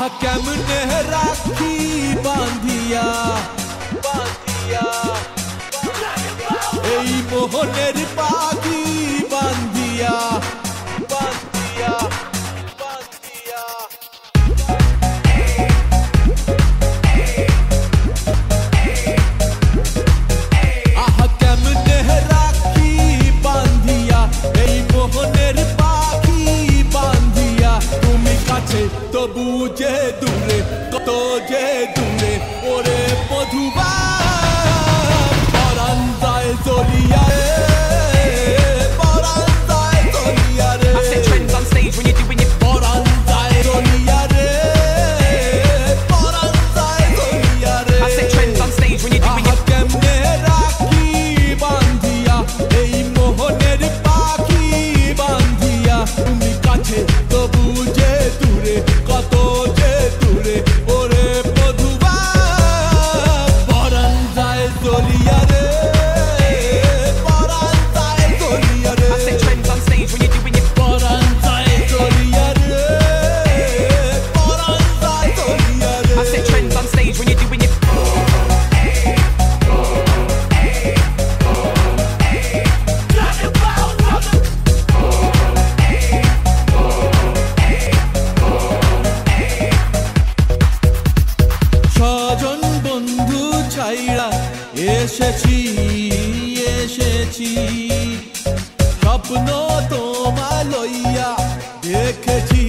আহা কেমনে রাখি বাঁধিয়া বাঁধিয়া এই মোহনের পাখি বাঁধিয়া বাঁধিয়া বাঁধিয়া আহা কেমনে রাখি বাঁধিয়া এই মোহনের পাখি বাঁধিয়া তুমি কাছে তবু যে দূরে কত যে দূরে ওরে মধুবা পরাণ যায় জলিয়া রে পরাণ যায় জলিয়া রে I set trends on stage when you're doing it. পরাণ যায় জলিয়া রে পরাণ যায় জলিয়া রে I set trends on stage when you're doing আহা it. কেমনে রাখি বাঁধিয়া এই মোহনের পাখি বাঁধিয়া তুমি কাছে তবু যে দূরে কত যে দূরে ওরে মধুবা পরাণ যায় জলিয়া রে পরাণ যায় জলিয়া রে I set trends on stage when you're doing it. পরাণ যায় জলিয়া রে পরাণ যায় জলিয়া রে I set trends on stage when you're doing it. স্বজন বন্ধু ছাইড়া এসেছি এসেছি স্বপ্ন তোমায় লইয়া দেখেছি